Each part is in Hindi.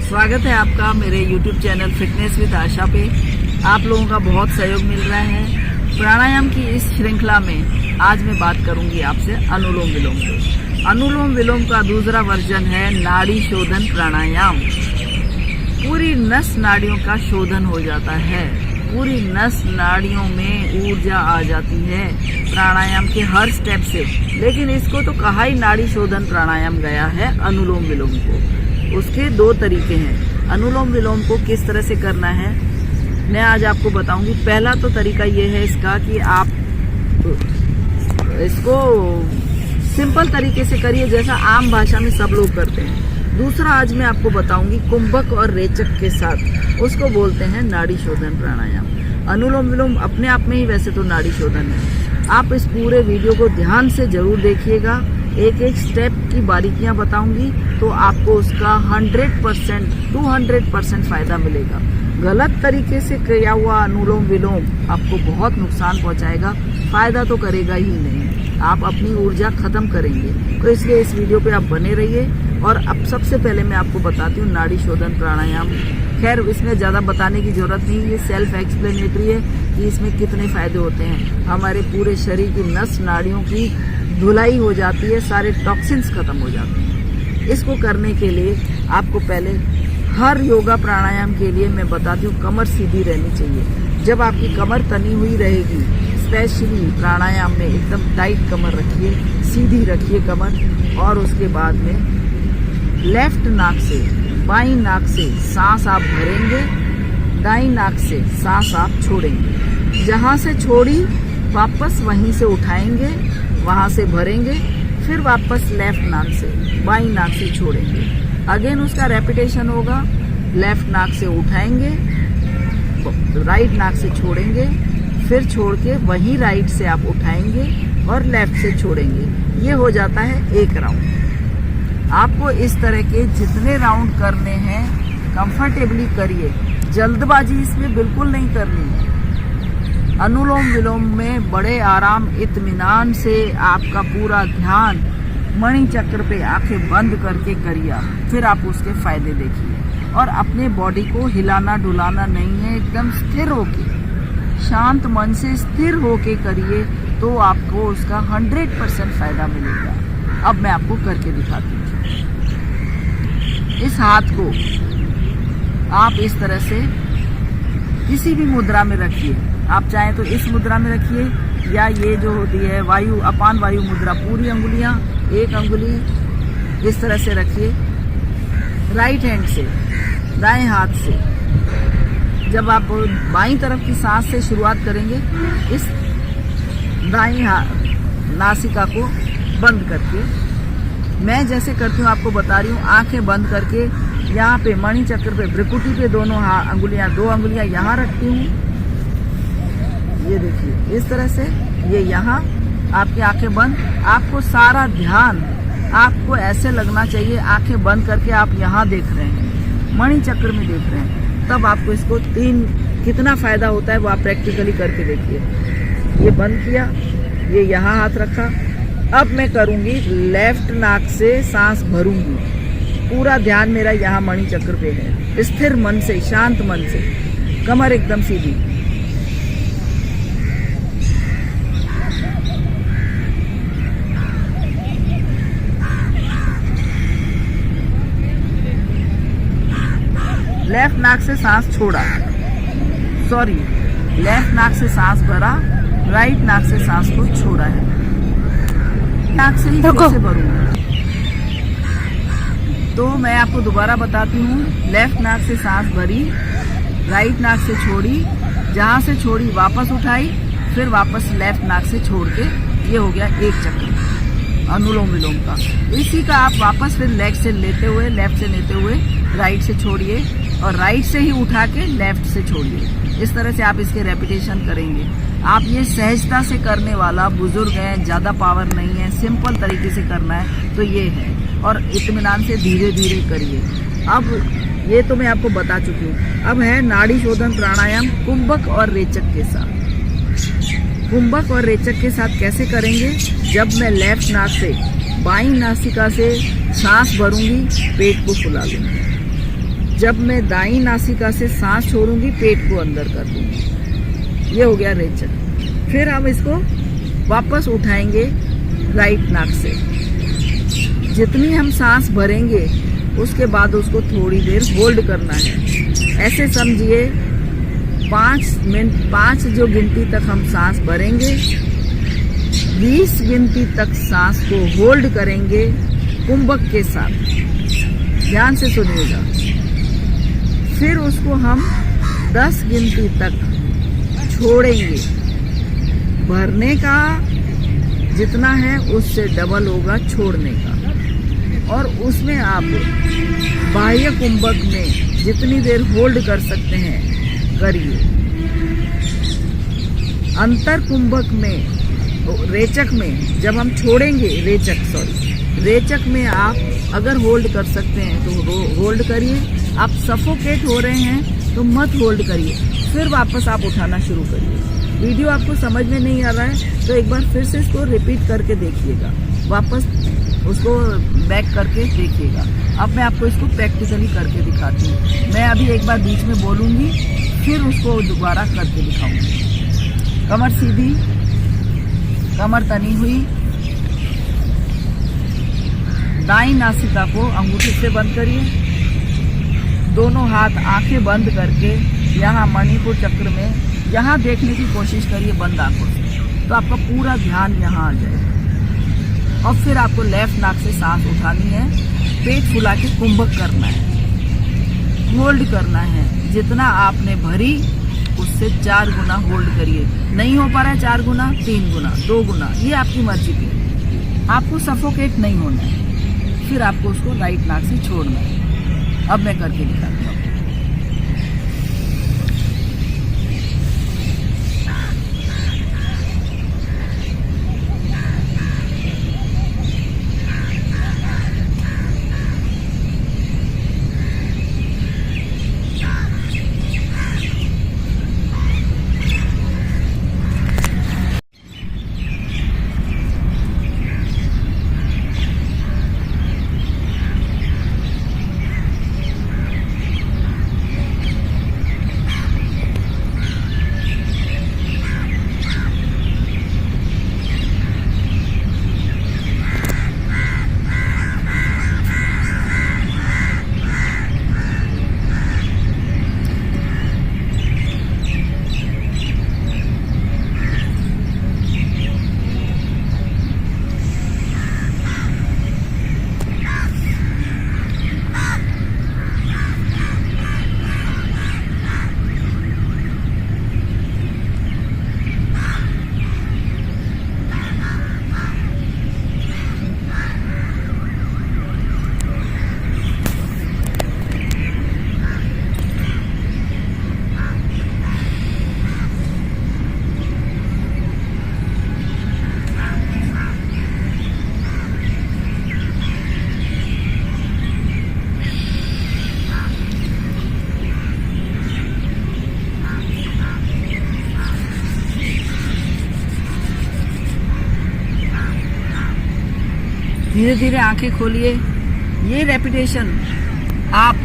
स्वागत है आपका मेरे YouTube चैनल फिटनेस विद आशा पे। आप लोगों का बहुत सहयोग मिल रहा है। प्राणायाम की इस श्रृंखला में आज मैं बात करूंगी आपसे अनुलोम विलोम पे। अनुलोम विलोम का दूसरा वर्जन है नाड़ी शोधन प्राणायाम। पूरी नस नाड़ियों का शोधन हो जाता है, पूरी नस नाड़ियों में ऊर्जा आ जाती है प्राणायाम के हर स्टेप से। लेकिन इसको तो कहा ही नाड़ी शोधन प्राणायाम गया है अनुलोम विलोम को। उसके दो तरीके हैं। अनुलोम विलोम को किस तरह से करना है मैं आज आपको बताऊंगी। पहला तो तरीका ये है इसका कि आप इसको सिंपल तरीके से करिए, जैसा आम भाषा में सब लोग करते हैं। दूसरा आज मैं आपको बताऊंगी कुंभक और रेचक के साथ, उसको बोलते हैं नाड़ी शोधन प्राणायाम। अनुलोम विलोम अपने आप में ही वैसे तो नाड़ी शोधन है। आप इस पूरे वीडियो को ध्यान से जरूर देखिएगा, एक एक स्टेप की बारीकियां बताऊंगी तो आपको उसका 100% 200% फायदा मिलेगा। गलत तरीके से किया हुआ अनुलोम विलोम आपको बहुत नुकसान पहुंचाएगा, फायदा तो करेगा ही नहीं, आप अपनी ऊर्जा खत्म करेंगे। तो इसलिए इस वीडियो पे आप बने रहिए। और अब सबसे पहले मैं आपको बताती हूँ नाड़ी शोधन प्राणायाम। खैर इसमें ज़्यादा बताने की जरूरत नहीं, ये सेल्फ एक्सप्लेनेटरी है कि इसमें कितने फायदे होते हैं। हमारे पूरे शरीर की नस नाड़ियों की धुलाई हो जाती है, सारे टॉक्सिन्स खत्म हो जाते हैं। इसको करने के लिए आपको पहले हर योगा प्राणायाम के लिए मैं बताती हूँ कमर सीधी रहनी चाहिए। जब आपकी कमर तनी हुई रहेगी, स्पेशली प्राणायाम में एकदम टाइट कमर रखिए, सीधी रखिए कमर। और उसके बाद में लेफ्ट नाक से बाईं नाक से सांस आप भरेंगे, दाईं नाक से सांस आप छोड़ेंगे। जहाँ से छोड़ी वापस वहीं से उठाएंगे, वहां से भरेंगे, फिर वापस लेफ्ट नाक से बाईं नाक से छोड़ेंगे। अगेन उसका रेपिटेशन होगा। लेफ्ट नाक से उठाएंगे, राइट नाक से छोड़ेंगे, फिर छोड़ के वहीं राइट से आप उठाएंगे और लेफ्ट से छोड़ेंगे। ये हो जाता है एक राउंड। आपको इस तरह के जितने राउंड करने हैं कंफर्टेबली करिए, जल्दबाजी इसमें बिल्कुल नहीं करनी है। अनुलोम विलोम में बड़े आराम इत्मीनान से आपका पूरा ध्यान मणि चक्र पे आंखें बंद करके करिए, फिर आप उसके फायदे देखिए। और अपने बॉडी को हिलाना डुलाना नहीं है, एकदम स्थिर होके शांत मन से स्थिर होके करिए तो आपको उसका 100% फायदा मिलेगा। अब मैं आपको करके दिखाती हूँ। इस हाथ को आप इस तरह से किसी भी मुद्रा में रखिए। आप चाहें तो इस मुद्रा में रखिए, या ये जो होती है वायु अपान वायु मुद्रा, पूरी अंगुलियां एक अंगुली इस तरह से रखिए। राइट हैंड से दाएं हाथ से जब आप बाईं तरफ की सांस से शुरुआत करेंगे, इस दाईं नासिका को बंद करके, मैं जैसे करती हूँ आपको बता रही हूँ, आंखें बंद करके यहाँ पे मणि चक्र पे भ्रिकुटी पे दोनों अंगुलियां, दो अंगुलियां यहाँ रखती हूँ। ये देखिए इस तरह से, ये यहाँ आपकी आंखें बंद। आपको सारा ध्यान आपको ऐसे लगना चाहिए आंखें बंद करके आप यहाँ देख रहे हैं, मणि चक्र में देख रहे हैं। तब आपको इसको कितना फायदा होता है वो आप प्रैक्टिकली करके देखिए। ये बंद किया, ये यहाँ हाथ रखा। अब मैं करूँगी लेफ्ट नाक से सांस भरूंगी, पूरा ध्यान मेरा यहाँ मणि चक्र पे है, स्थिर मन से, शांत मन से, कमर एकदम सीधी। लेफ्ट नाक से सांस छोड़ा, लेफ्ट नाक से सांस भरा, राइट नाक से सांस को छोड़ा है। नाक से ही कैसे भरूंगा तो मैं आपको दोबारा बताती हूँ। लेफ्ट नाक से सांस भरी, राइट नाक से छोड़ी, जहाँ से छोड़ी वापस उठाई, फिर वापस लेफ्ट नाक से छोड़ के, ये हो गया एक चक्र अनुलोम विलोम का। इसी का आप वापस फिर लेफ्ट से लेते हुए राइट से छोड़िए और राइट से ही उठा के लेफ्ट से छोड़िए। इस तरह से आप इसके रेपिटेशन करेंगे। आप ये सहजता से करने वाला, बुजुर्ग हैं, ज़्यादा पावर नहीं है, सिंपल तरीके से करना है तो ये है। और इत्मीनान से धीरे धीरे करिए। अब ये तो मैं आपको बता चुकी हूँ। अब है नाड़ी शोधन प्राणायाम कुंभक और रेचक के साथ। कुंभक और रेचक के साथ कैसे करेंगे? जब मैं लेफ्ट नाक से बाईं नासिका से सांस भरूंगी, पेट को फुला लूंगी। जब मैं दाईं नासिका से सांस छोड़ूंगी पेट को अंदर कर दूंगी। ये हो गया रेचक। फिर हम इसको वापस उठाएंगे राइट नाक से। जितनी हम सांस भरेंगे उसके बाद उसको थोड़ी देर होल्ड करना है। ऐसे समझिए 5 जो गिनती तक हम सांस भरेंगे, 20 गिनती तक सांस को होल्ड करेंगे कुंभक के साथ। ध्यान से सुनिएगा। फिर उसको हम 10 गिनती तक छोड़ेंगे। भरने का जितना है उससे डबल होगा छोड़ने का। और उसमें आप बाह्य कुंभक में जितनी देर होल्ड कर सकते हैं करिए। अंतर कुंभक में, रेचक में जब हम छोड़ेंगे, रेचक में आप अगर होल्ड कर सकते हैं तो होल्ड करिए। आप सफोकेट हो रहे हैं तो मत होल्ड करिए। फिर वापस आप उठाना शुरू करिए। वीडियो आपको समझ में नहीं आ रहा है तो एक बार फिर से इसको रिपीट करके देखिएगा, वापस उसको बैक करके देखिएगा। अब मैं आपको इसको प्रैक्टिकली करके दिखाती हूँ। मैं अभी एक बार बीच में बोलूँगी, फिर उसको दोबारा करके दिखाऊंगी। कमर सीधी, कमर तनी हुई, दाईं नासिका को अंगूठे से बंद करिए। दोनों हाथ आंखें बंद करके यहाँ मणिपुर चक्र में यहाँ देखने की कोशिश करिए बंद आंखों से, तो आपका पूरा ध्यान यहाँ आ जाएगा। और फिर आपको लेफ्ट नाक से सांस उठानी है, पेट फुला के कुंभक करना है, होल्ड करना है। जितना आपने भरी उससे 4 गुना होल्ड करिए। नहीं हो पा रहा है 4 गुना, 3 गुना, 2 गुना, ये आपकी मर्जी की। आपको सफोकेट नहीं होना है। फिर आपको उसको राइट नाक से छोड़ना है। अब मैं करके दिखाती हूँ। धीरे धीरे आंखें खोलिए। ये रेपिटेशन आप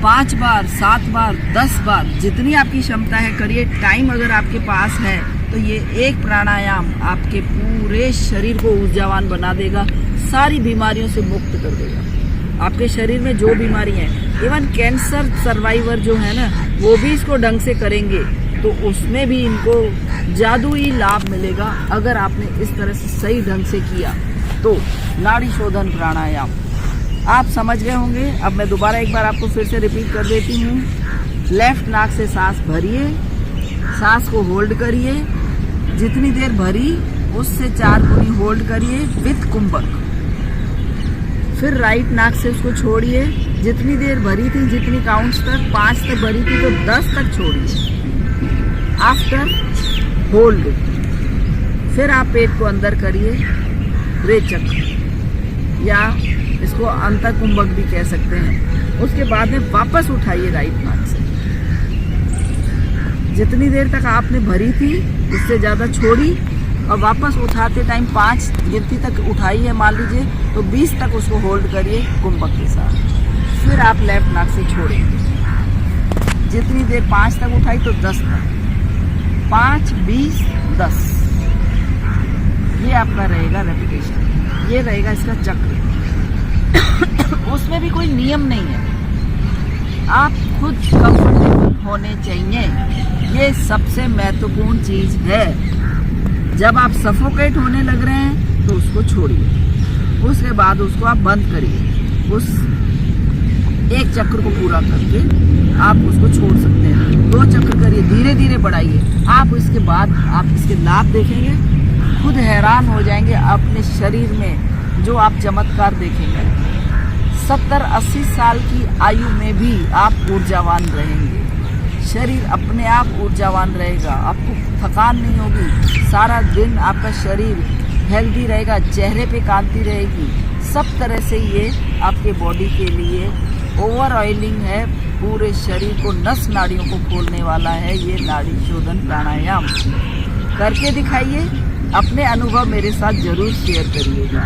5 बार, 7 बार, 10 बार जितनी आपकी क्षमता है करिए। टाइम अगर आपके पास है तो ये एक प्राणायाम आपके पूरे शरीर को ऊर्जावान बना देगा, सारी बीमारियों से मुक्त कर देगा। आपके शरीर में जो बीमारी है, इवन कैंसर सर्वाइवर जो है ना, वो भी इसको ढंग से करेंगे तो उसमें भी इनको जादुई लाभ मिलेगा। अगर आपने इस तरह से सही ढंग से किया तो नाड़ी शोधन प्राणायाम आप समझ गए होंगे। अब मैं दोबारा एक बार आपको फिर से रिपीट कर देती हूँ। लेफ्ट नाक से सांस भरिए, सांस को होल्ड करिए, जितनी देर भरी उससे 4 गुनी होल्ड करिए विथ कुंभक। फिर राइट नाक से उसको छोड़िए, जितनी देर भरी थी, जितनी काउंट्स तक, 5 तक भरी थी तो 10 तक छोड़िए। आफ्टर होल्ड फिर आप पेट को अंदर करिए, रेचक या इसको अंतर कुंभक भी कह सकते हैं। उसके बाद में वापस उठाइए राइट नाक से। जितनी देर तक आपने भरी थी उससे ज़्यादा छोड़ी और वापस उठाते टाइम 5 गिनती तक उठाई है मान लीजिए, तो 20 तक उसको होल्ड करिए कुंभक के साथ। फिर आप लेफ्ट नाक से छोड़ेंगे। जितनी देर 5 तक उठाई तो 10 तक, 5, 20, 10, ये आपका रहेगा रेपिटेशन। ये रहेगा इसका चक्र। उसमें भी कोई नियम नहीं है, आप खुद कंफर्टेबल होने चाहिए। ये सबसे महत्वपूर्ण चीज है। जब आप सफोकेट होने लग रहे हैं तो उसको छोड़िए, उसके बाद उसको आप बंद करिए। उस एक चक्र को पूरा करके आप उसको छोड़ सकते हैं। 2 चक्र करिए, धीरे धीरे बढ़ाइए। आप इसके बाद आप इसके लाभ देखेंगे, खुद हैरान हो जाएंगे अपने शरीर में जो आप चमत्कार देखेंगे। 70-80 साल की आयु में भी आप ऊर्जावान रहेंगे। शरीर अपने आप ऊर्जावान रहेगा, आपको थकान नहीं होगी। सारा दिन आपका शरीर हेल्दी रहेगा, चेहरे पे कांति रहेगी। सब तरह से ये आपके बॉडी के लिए ओवर ऑयलिंग है, पूरे शरीर को, नस नाड़ियों को खोलने वाला है ये नाड़ी शोधन प्राणायाम। करके दिखाइए, अपने अनुभव मेरे साथ जरूर शेयर करिएगा।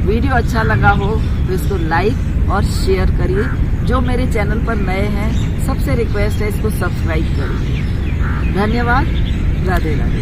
वीडियो अच्छा लगा हो तो इसको लाइक और शेयर करिए। जो मेरे चैनल पर नए हैं सबसे रिक्वेस्ट है इसको सब्सक्राइब करिए। धन्यवाद। राधे राधे।